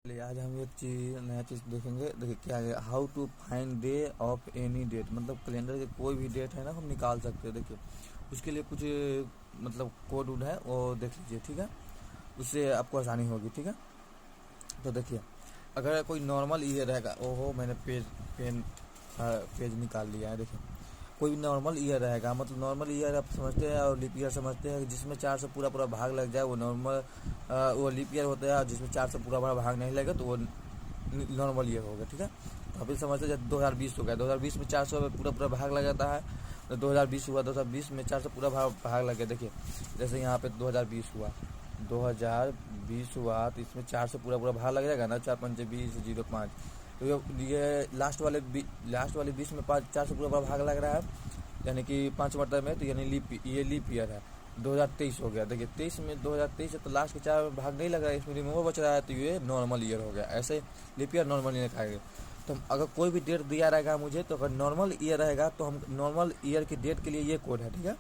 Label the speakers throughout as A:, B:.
A: चलिए आज हम एक चीज़ नया चीज़ देखेंगे। देखिए क्या है, how to find day of any date. मतलब कैलेंडर के कोई भी डेट है ना, हम निकाल सकते हैं। देखिए उसके लिए कुछ मतलब कोड वोड है, वो देख लीजिए, ठीक है। उससे आपको आसानी होगी, ठीक है। तो देखिए अगर कोई नॉर्मल ईयर रहेगा, ओहो मैंने पेज निकाल लिया है। देखिए कोई भी नॉर्मल ईयर रहेगा, मतलब नॉर्मल ईयर आप समझते हैं और लीप ईयर समझते हैं, जिसमें 4 से पूरा पूरा भाग लग जाए वो नॉर्मल, वो लीप ईयर होता है। और जिसमें 4 से पूरा पूरा भाग नहीं लगे तो वो नॉर्मल ईयर हो गया, ठीक है। तो अभी समझते हैं जब 2020 हो गया, 2020 में 400 में पूरा पूरा भाग लग जाता है। तो 2020 हुआ, 2020 में 4 से पूरा भाग लगे। देखिए जैसे यहाँ पे 2020 हुआ, 2020 हुआ तो इसमें 4 से पूरा पूरा भाग लग जाएगा ना, 4 पंचे 20, 05। तो ये लास्ट वाले 20 में 4 से पूरा पूरा भाग लग रहा है, यानी कि 5 मरतबे में, तो यानी ये लीप ईयर है। 2023 हो गया। देखिए 23 में 2023 है तो लास्ट के 4 भाग नहीं लग रहा है, इसमें रिमूवर बच रहा है, तो ये नॉर्मल ईयर हो गया। ऐसे लीप ईयर नॉर्मल ईयर खाएंगे। तो अगर कोई भी डेट दिया रहेगा मुझे, तो अगर नॉर्मल ईयर रहेगा तो हम नॉर्मल ईयर की डेट के लिए ये कोड है, ठीक है।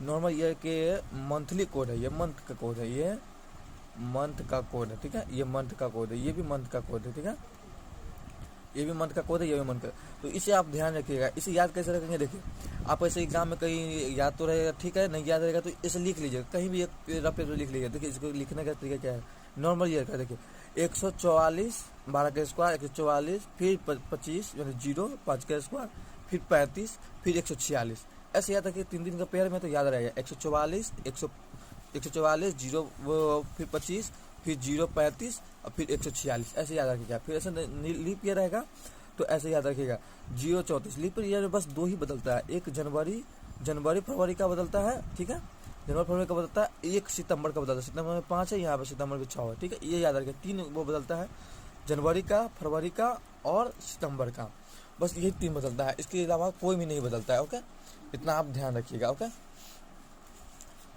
A: नॉर्मल ईयर के मंथली कोड है, ये मंथ का कोड है, ये मंथ का कोड है, ठीक है। ये मंथ का कोड है, ये भी मंथ का कोड है, ठीक है। ये भी मंथ का कोड है, ये भी मंथ का। तो इसे आप ध्यान रखिएगा। इसे याद कैसे रखेंगे, देखिए आप ऐसे एग्जाम में कहीं याद तो रहेगा, ठीक है, नहीं याद रहेगा तो इसे लिख लीजिएगा, कहीं भी एक रफ पेज लिख लीजिए। देखिए इसको लिखने का तरीका क्या है, नॉर्मल ईयर का। देखिए 144 12 का स्क्वायर, 144 फिर 25 यानी 0 5 का स्क्वायर, फिर 35 फिर 146। ऐसे याद रखिए 3 दिन का पेयर में, तो याद रहेगा 144 144 0 फिर 25 फिर 0 35 और फिर 146। ऐसे याद रखिएगा। फिर ऐसे लीप ईयर रहेगा तो ऐसे याद रखिएगा 0 34। लीप ईयर में बस 2 ही बदलता है, एक जनवरी फरवरी का बदलता है, ठीक है। जनवरी फरवरी का बदलता है, 1 सितंबर का बदलता है। सितंबर में 5 है, यहाँ पे सितंबर में 6 है, ठीक है। ये याद रखिए 3 वो बदलता है, जनवरी का, फरवरी का और सितंबर का। बस यही 3 बदलता है, इसके अलावा कोई भी नहीं बदलता है। ओके, इतना आप ध्यान रखिएगा। ओके,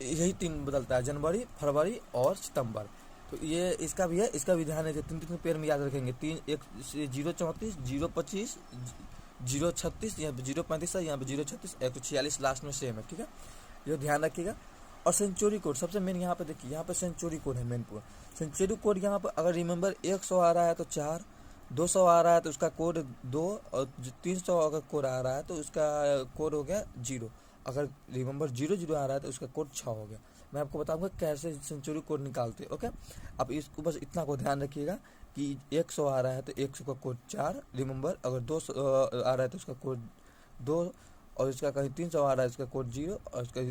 A: यही 3 बदलता है, जनवरी फरवरी और सितंबर। तो ये इसका भी है, इसका भी ध्यान है। 3 पेयर में याद रखेंगे। 0 34 0 25 0 36, यहाँ पे 0 35 है, यहाँ पे 0 36, 146 लास्ट में सेम है, ठीक है। ये ध्यान रखिएगा। और सेंचुरी कोड सबसे मेन यहाँ पे देखिए, यहाँ पे सेंचुरी कोड है मेन पूरा। सेंचुरी कोड यहाँ पर अगर रिमेंबर 100 आ रहा है तो 4, 200 आ रहा है तो उसका कोड 2, और 300 अगर कोड आ रहा है तो उसका कोड हो गया 0। अगर रिमेंबर 00 आ रहा है तो उसका कोड 6 हो गया। मैं आपको बताऊंगा कैसे सेंचुरी कोड निकालते। ओके, आप इसको बस इतना को ध्यान रखिएगा कि 100 आ रहा है तो 100 का कोड 4 रिमेंबर, अगर 200 आ रहा है तो उसका कोड 2, और इसका कहीं 300 आ रहा है इसका कोड 0, और इसका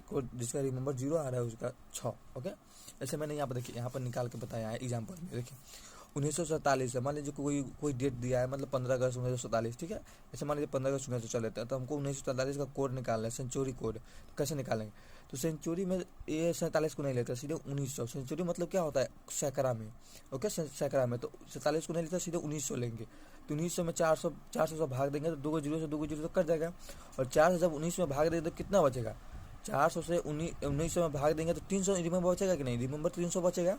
A: कोड जिसका रिमेंबर 0 आ रहा है उसका 6। ओके, ऐसे मैंने यहाँ पर देखिए, यहाँ पर निकाल के बताया है एग्जाम्पल में। देखिए 1947 है, मान लीजिए कोई डेट दिया है, मतलब 15 अगस्त 1947, ठीक है। ऐसे मान लीजिए 15 अगस्त 1900 चल तो हमको 1947 का कोड निकालना है, सेंचुरी कोड। तो कैसे निकालेंगे, तो सेंचुरी में ये 47 को नहीं लेता, सीधे 1900। सेंचुरी मतलब क्या होता है, सैकड़ा में। ओके, सैकड़ा में, तो 47 को नहीं लेता, सीधे 1900 लेंगे। तो 1900 में 400 से भाग देंगे तो 2 जीरो से 2 जीरो तो कट जाएगा। और 4 से जब 19 में भाग देंगे तो कितना बचेगा, 400 से 1900 में भाग देंगे तो 300 रिमेंबर बचेगा कि नहीं, रिमेंबर 300 बचेगा।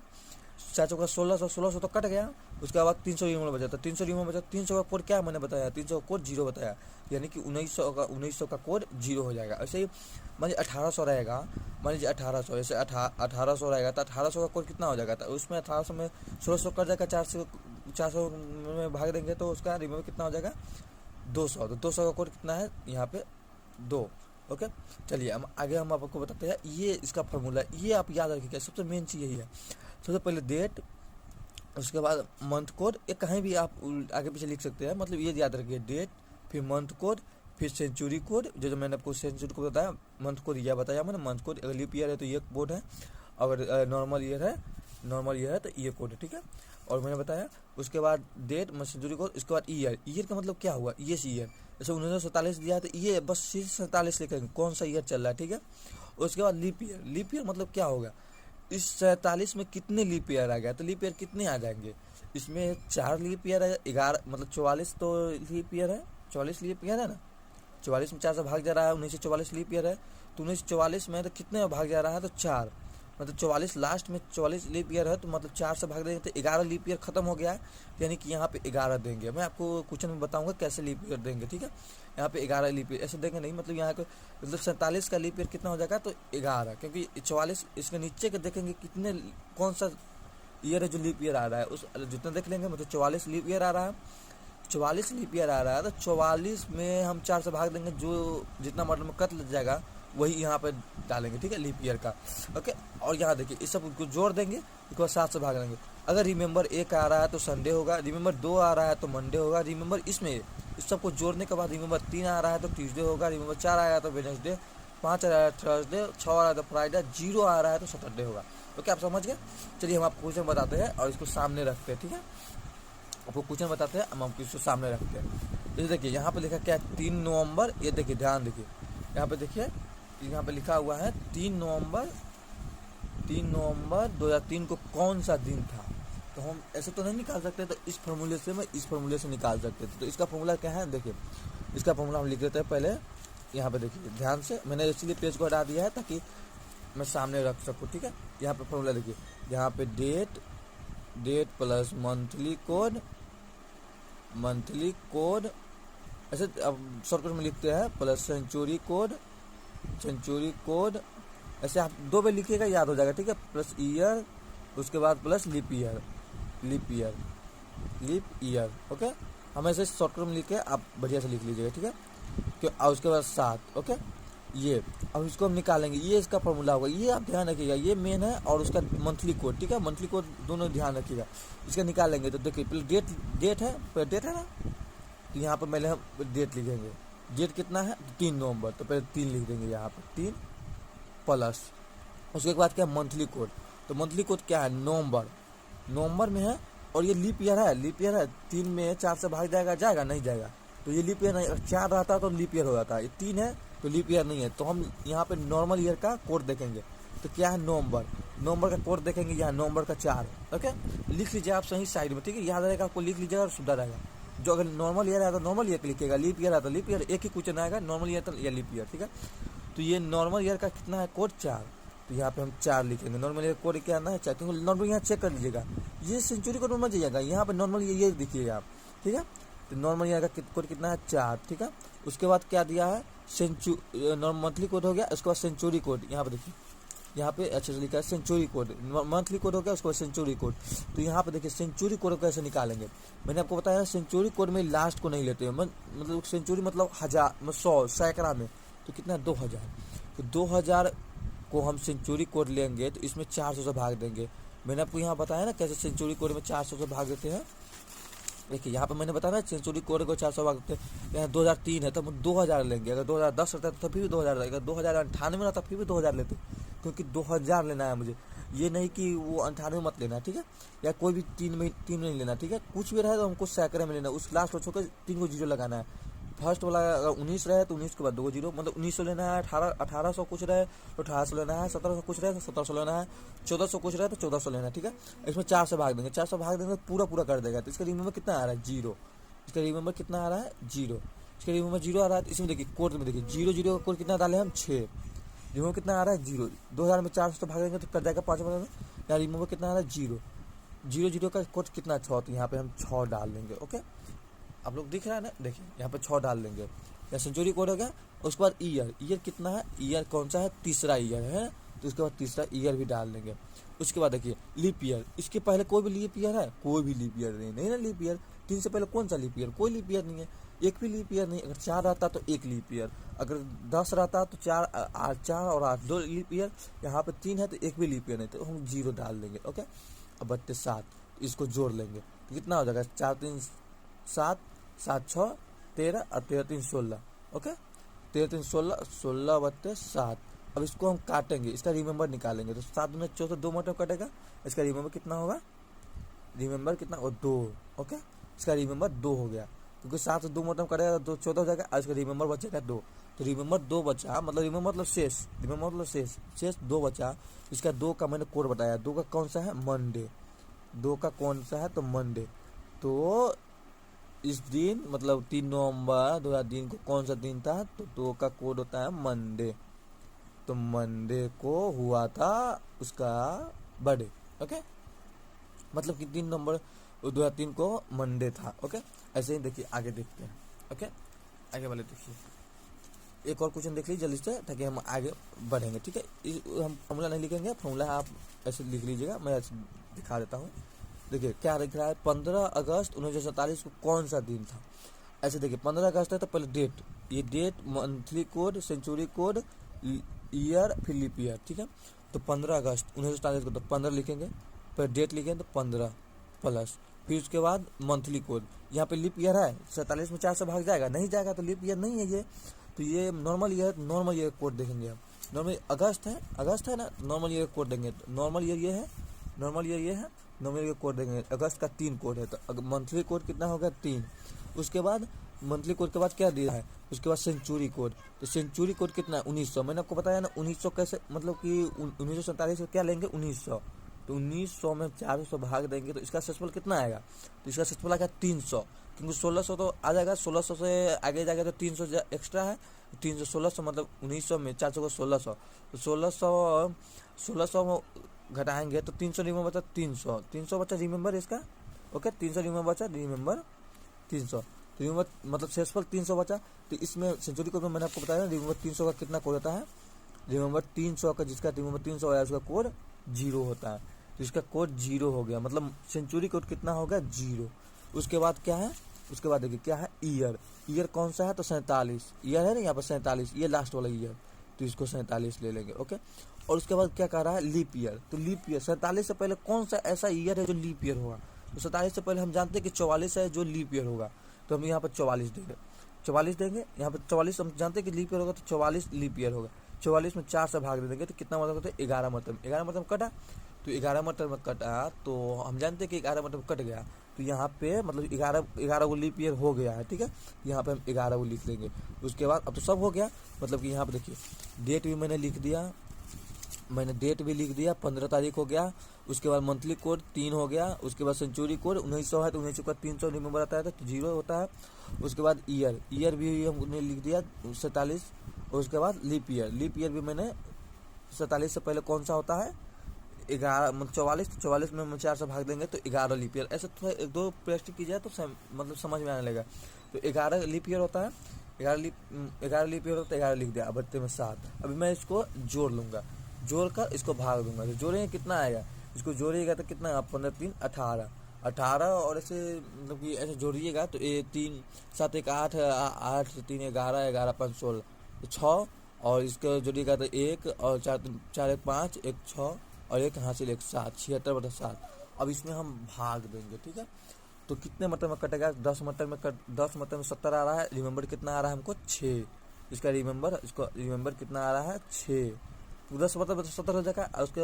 A: 400 का 1600 तो कट गया, उसके बाद 300 रिमेंबर बचा। तो 300 रिमेंबर बचा, 300 का कोड क्या मैंने बताया, 300 का कोड 0 बताया, यानी कि 1900 का कोड 0 हो जाएगा। ऐसे ही मान लीजिए 1800 रहेगा, मान लीजिए 1800, जैसे 1800 रहेगा तो 1800 का कोड कितना हो जाएगा, तो उसमें 1800 में 1600 कट जाएगा, 400 में भाग देंगे तो उसका रिमेंबर कितना हो जाएगा, 200। तो 200 का कोड कितना है यहाँ पे 2। ओके, चलिए हम आगे हम आपको बताते हैं। ये इसका फॉर्मूला, ये आप याद रखिएगा, सबसे मेन चीज़ यही है। सबसे पहले डेट, उसके बाद मंथ कोड। ये कहीं भी आप आगे पीछे लिख सकते हैं, मतलब ये याद रखिए, डेट फिर मंथ कोड फिर सेंचुरी कोड। जो मैंने आपको सेंचुरी कोड बताया, मंथ कोड यह बताया मैंने, मंथ कोड। अगर लीप ईयर है तो ये कोड है, अगर नॉर्मल ईयर है तो ये कोड है, ठीक है। और मैंने बताया उसके बाद डेट सेंचुरी कोड, उसके बाद ईयर का मतलब क्या हुआ, ये ईयर। जैसे 1947 दिया है तो ये बस 47 लिखेंगे, कौन सा ईयर चल रहा है, ठीक है। उसके बाद लीप ईयर मतलब क्या होगा, इस 47 में कितने लीप ईयर आ गया, तो लीप ईयर कितने आ जाएंगे, इसमें 4 लीप ईयर है, 11 मतलब 44 तो लीप ईयर है, 44 लीप ईयर है ना। 44 में 4 से भाग जा रहा है, 1944 लीप ईयर है। तो 1944 में तो कितने में भाग जा रहा है, तो 4, मतलब 44 लास्ट में 44 लीप ईयर है, तो मतलब 4 से भाग देंगे तो 11 लीप ईयर खत्म हो गया है, यानी कि यहाँ पे 11 देंगे। मैं आपको क्वेश्चन में बताऊंगा कैसे लीप ईयर देंगे, ठीक है। यहाँ पे 11 लीप ईयर ऐसे देंगे नहीं, मतलब यहाँ पे मतलब 47 का लीप ईयर कितना हो जाएगा, तो 11, क्योंकि 44 इसके नीचे के देखेंगे कितने, कौन सा ईयर है जो लीप ईयर आ रहा है, उस जितना देख लेंगे, मतलब 44 लीप ईयर आ रहा है, 44 लीप ईयर आ रहा है, तो 44 में हम 4 से भाग देंगे, जो जितना मॉडल में कट लग जाएगा वही यहाँ पे डालेंगे, ठीक है, लीप ईयर का। ओके, और यहाँ देखिए इस सब को जोड़ देंगे, उसके बाद 7 से भाग देंगे। अगर रिमेंबर 1 आ रहा है तो संडे होगा, रिमेंबर 2 आ रहा है तो मंडे होगा, रिमेंबर इसमें इस सबको जोड़ने के बाद रिमेंबर 3 आ रहा है तो ट्यूसडे होगा, रिमेंबर 4 आया तो वेडनेसडे, 5 आ रहा है थर्सडे, 6 आ रहा है तो फ्राइडे, 0 आ रहा है तो सैटरडे होगा। तो क्या आप समझ गए? चलिए हम आपको क्वेश्चन बताते हैं और इसको सामने रखते हैं, ठीक है, आपको क्वेश्चन बताते हैं, हम आपको इसको सामने रखते हैं। जैसे देखिए यहाँ पे लिखा क्या है, 3 नवंबर, ये देखिए ध्यान देखिए, यहाँ पे देखिए, यहाँ पे लिखा हुआ है 3 नवंबर 2003 को कौन सा दिन था। तो हम ऐसे तो नहीं निकाल सकते, तो इस फॉर्मूले से मैं इस फॉर्मूले से निकाल सकते थे। तो इसका फॉर्मूला क्या है, देखिए इसका फॉर्मूला हम लिख देते हैं पहले। यहाँ पे देखिए ध्यान से, मैंने इसलिए पेज को हटा दिया है ताकि मैं सामने रख सकूँ, ठीक है। यहाँ पे फॉर्मूला देखिए, यहाँ पे डेट प्लस मंथली कोड, ऐसे अब शॉर्टकट में लिखते हैं, प्लस सेंचुरी कोड, ऐसे आप 2 बार लिखिएगा, याद हो जाएगा, ठीक है। प्लस ईयर, उसके बाद प्लस लीप ईयर, ओके। हम ऐसे शॉर्टकट में लिखे, आप बढ़िया से लिख लीजिएगा, ठीक है। क्यों, और उसके बाद 7, ओके। ये अब इसको हम निकालेंगे, ये इसका फॉर्मूला होगा, ये आप ध्यान रखिएगा, ये मेन है और उसका मंथली कोड, ठीक है, मंथली कोड दोनों ध्यान रखिएगा। इसका निकालेंगे तो देखिए पहले डेट है ना, तो यहाँ पर पहले हम डेट लिखेंगे, डेट कितना है 3 नवंबर, तो पहले 3 लिख देंगे यहाँ पर, 3 प्लस, उसके बाद क्या है मंथली कोड, तो मंथली कोड क्या है नवंबर में है, और ये लीप ईयर है, 3 में 4 से भाग जाएगा नहीं जाएगा, तो ये लीप ईयर नहीं, अगर 4 रहता तो लीप ईयर हो जाता है, ये 3 है तो लीप ईयर नहीं है। तो हम यहाँ पे नॉर्मल ईयर का कोड देखेंगे, तो क्या है नवंबर का कोड देखेंगे, यहाँ नवंबर का 4, ओके। लिख लीजिए आप सही साइड में, ठीक है, याद रहेगा आपको, लिख लीजिएगा और सुविधा रहेगा। जो अगर नॉर्मल ईयर है तो नॉर्मल ईयर लिखिएगा, लीप ईयर है तो लीप ईयर, एक ही क्वेश्चन आएगा, नॉर्मल ईयर तो या लीप ईयर, ठीक है। तो ये नॉर्मल ईयर का कितना है कोड 4, तो यहाँ पे हम 4 लिखेंगे। नॉर्मल ईयर कोड क्या है 4, क्योंकि नॉर्मल यहाँ चेक कर लीजिएगा, ये सेंचुरी कोड मत जाइएगा, यहाँ पे नॉर्मल ये दिखिएगा आप, ठीक है। तो नॉर्मल ईयर का कोड कितना है 4, ठीक है। उसके बाद क्या दिया है मंथली कोड हो गया, उसके बाद सेंचुरी कोड, यहाँ पे देखिए, यहाँ पे अच्छे से लिखा है सेंचुरी कोड, मंथली कोड हो गया, उसके बाद सेंचुरी कोड। तो यहाँ पे देखिए सेंचुरी कोड कैसे निकालेंगे, मैंने आपको बताया सेंचुरी कोड में लास्ट को नहीं लेते हैं, मतलब सेंचुरी मतलब 1000, 100, सैकड़ा में, तो कितना 2000, तो 2000 को हम सेंचुरी कोड लेंगे तो इसमें 400 से भाग देंगे। मैंने आपको यहाँ बताया ना कैसे सेंचुरी कोड में 400 से भाग देते हैं। देखिए यहाँ पे मैंने बताया ना सेंचुरी कोड को 400 भाग देते हैं, यहाँ 2003 है तो हम 2000 लेंगे, अगर 2010 रहता है तो फिर भी 2000 लगेगा, 2098 रहता फिर भी 2000 लेते, क्योंकि 2000 लेना है मुझे, ये नहीं कि वो 98 मत लेना, ठीक है, या कोई भी 3 में नहीं लेना, ठीक है। कुछ भी रहे तो हमको सैकड़े में लेना, उस लास्ट को छोड़कर 3 को 0 लगाना है। फर्स्ट वाला अगर 19 रहे तो 19 के बाद 2 0, मतलब 1900 लेना है, 1800 कुछ रहे तो 1800 लेना है, 1700 कुछ रहे तो 1700 लेना है, 1400 कुछ रहे तो 1400 लेना है, ठीक है। इसमें 4 से भाग देंगे, 4 से भाग देंगे तो पूरा कर देगा। तो इसका रिमेंबर कितना आ रहा है 0, इसका रिमेंबर कितना आ रहा है 0, इसका रिमेंबर 0 आ रहा है। तो इसमें देखिए कोड में देखिए 0 का कोड कितना डाले हम 6, रिमेंबर कितना आ रहा है 0, 2000 में 400 भाग देंगे तो कर जाएगा 5 में, यहाँ रिमेंबर कितना आ रहा है 0 का कोड कितना 6, तो यहाँ पे हम 6 डाल देंगे, ओके। आप लोग दिख रहा है ना, देखिए यहाँ पे 6 डाल देंगे, या सेंचुरी कोड हो गया। उसके बाद ईयर कितना है, ईयर कौन सा है, तीसरा ईयर है, तो उसके बाद तीसरा ईयर भी डाल देंगे। उसके बाद देखिए लीप ईयर, इसके पहले कोई भी लीप ईयर है, कोई भी लीप ईयर नहीं ना, लीप ईयर 3 से पहले कौन सा लीप ईयर, कोई लीप ईयर नहीं है, एक भी लीप ईयर नहीं। अगर 4 रहता तो 1 लीप ईयर, अगर 10 रहता तो 4 और 8 2 लीप ईयर, यहाँ पे 3 है तो 1 भी लीप ईयर नहीं, तो हम 0 डाल देंगे, ओके। अब बचते 7, इसको जोड़ लेंगे तो कितना हो जाएगा 4 3 7, 7 6 13 और 13 3 16, ओके। 13 3 16, 16 बचते 7। अब इसको हम काटेंगे, इसका रिमेंबर निकालेंगे, तो 7 में 14, 2 मोटर कटेगा, इसका रिमेंबर कितना होगा, रिमेंबर कितना और 2, ओके। इसका रिमेंबर 2 हो गया, क्योंकि 7 से 2 मोटर कटेगा तो 14 हो जाएगा, और इसका रिमेंबर बचेगा 2, तो रिमेंबर 2 बचा, मतलब रिमेंबर मतलब शेष 2 बचा। इसका 2 का मैंने कोड बताया, 2 का कौन सा है मंडे, 2 का कौन सा है तो मंडे। तो इस दिन मतलब 3 नवंबर 2003 को कौन सा दिन था, तो 2 का कोड होता है मंडे, तो मंडे को हुआ था उसका बर्थडे, ओके। मतलब कि 3 नवंबर 2003 को मंडे था, ओके। ऐसे ही देखिए आगे देखते हैं, ओके। आगे वाले देखिए, एक और क्वेश्चन देख लीजिए जल्दी से ताकि हम आगे बढ़ेंगे, ठीक है। हम फॉर्मूला नहीं लिखेंगे, फॉर्मूला आप ऐसे लिख लीजिएगा, मैं ऐसे दिखा देता हूँ। देखिए क्या लिख रहा है, 15 अगस्त 1947 को कौन सा दिन था। ऐसे देखिए 15 अगस्त है तो पहले डेट, ये date, monthly code, century code, year, फिर लीप ईयर, ठीक है। तो 15 अगस्त 1947 को तो 15 लिखेंगे, फिर डेट लिखेंगे तो 15 प्लस, फिर उसके बाद मंथली कोड। यहाँ पे लीप ईयर है, 47 में 4 से भाग जाएगा, नहीं जाएगा तो लीप ईयर नहीं है ये, तो ये नॉर्मल ईयर कोड देखेंगे हम। नॉर्मल अगस्त है ना, नॉर्मल ईयर कोड देंगे, नॉर्मल ईयर ये है, नॉर्मल ईयर ये है, नॉर्मल ईयर कोड देंगे। अगस्त का 3 कोड है तो मंथली कोड कितना होगा 3। उसके बाद मंथली कोड के बाद क्या दिया है, उसके बाद सेंचुरी कोड, तो सेंचुरी कोड कितना है 1900। मैंने आपको बताया ना 1900 कैसे, मतलब कि 1947 क्या लेंगे 1900, तो 1900 में 400 भाग देंगे तो इसका सेक्सफल कितना आएगा, तो इसका सेक्सफल आएगा 300, क्योंकि 1600 तो आ जाएगा, 1600 से आगे जाएगा तो 300 एक्स्ट्रा है, 300 1600 मतलब 1900 में 400 को 1600, तो 1600 घटाएंगे तो 300 रिमेंबर बचा, 300 बचा रिमेंबर इसका, ओके 300 रिमेंबर बचा, रिमेंबर 300, रिमेंबर मतलब सेक्सफल 300 बचा। तो इसमें सेंचुरी कोड में मैंने आपको बताया रिमेंबर 300 का कितना कोड होता है, रिमेंबर 300 का, जिसका रिमेंबर 300 है उसका कोड 0 होता है, तो इसका कोड 0 हो गया, मतलब सेंचुरी कोड कितना होगा 0। उसके बाद क्या है, उसके बाद देखिए क्या है ईयर कौन सा है तो 47 ईयर है ना, यहाँ पर 47 ये लास्ट वाला ईयर, तो इसको 47 ले लेंगे, ओके। और उसके बाद क्या कह रहा है लीप ईयर, तो लीप ईयर 47 से पहले कौन सा ऐसा ईयर है जो लीप ईयर होगा, तो 47 से पहले हम जानते हैं कि 44 है जो लीप ईयर होगा, तो हम यहाँ पर 44 देंगे, यहाँ पर 44 हम जानते हैं कि लीप ईयर होगा, तो 44 लीप ईयर होगा। 44 में 4 से भाग दे देंगे तो कितना मतलब होता है 11 मतलब, 11 मतलब कटा, तो 11 मतलब में कटा, तो हम जानते हैं कि 11 मतलब कट गया, तो यहाँ पे मतलब 11 वो लीप ईयर हो गया है, ठीक है। यहाँ पे हम 11 वो लिख लेंगे। उसके बाद अब तो सब हो गया, मतलब कि यहाँ पे देखिए डेट भी मैंने लिख दिया, मैंने डेट भी लिख दिया, 15 तारीख हो गया। उसके बाद मंथली कोड 3 हो गया। उसके बाद सेंचुरी कोड 1900 है तो 1900 का 300 रिमेंबर आता है तो 0 होता है। उसके बाद ईयर भी हमने लिख दिया 47। उसके बाद लीप ईयर भी मैंने 47 से पहले कौन सा होता है 44 में हम 4 से भाग देंगे तो 11 लीप ईयर। ऐसे थोड़ा एक दो प्रैक्टिस की जाए तो मतलब समझ में आने लगेगा। तो 11 लीप ईयर होता है, 11 लीप ईयर होता है, 11 लिख दिया। अब बच्चे में 7। अभी मैं इसको जोड़ लूँगा, जोड़ कर इसको भाग दूंगा, तो जोड़ेंगे कितना आएगा, इसको जोड़िएगा तो कितना 15 3 18 और ऐसे मतलब कि ऐसे जोड़िएगा तो 3 7 1 8 8 3 11 11 5 16 तो 6 और इसको जोड़िएगा तो 1 और 4 1 5 1 6 और 1 हासिल 1 7 76/7। अब इसमें हम भाग देंगे, ठीक है। तो कितने मतलब में कटेगा 10 मतलब में 70 आ रहा है। रिमेंबर कितना आ रहा है हमको 6। इसका रिमेंबर कितना आ रहा है 6। 10 मतलब 70 हो जाएगा। उसके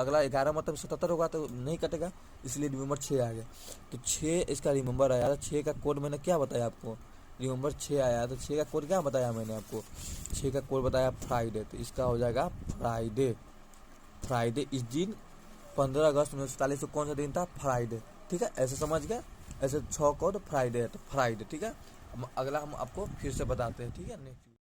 A: अगला 11 मतलब 77 होगा तो नहीं कटेगा, इसलिए रिमेंबर 6 आ गया। तो 6 इसका रिमेंबर आया। 6 का कोड मैंने क्या बताया आपको, रिमेंबर 6 आया। तो 6 का कोड क्या बताया मैंने आपको, 6 का कोड बताया फ्राइडे। तो इसका हो जाएगा फ्राइडे। इस दिन 15 अगस्त 1947 को कौन सा दिन था, फ्राइडे, ठीक है। ऐसे समझ गया, ऐसे 6 कोड फ्राइडे है तो फ्राइडे, ठीक है। अगला हम आपको फिर से बताते हैं, ठीक है। नेक्स्ट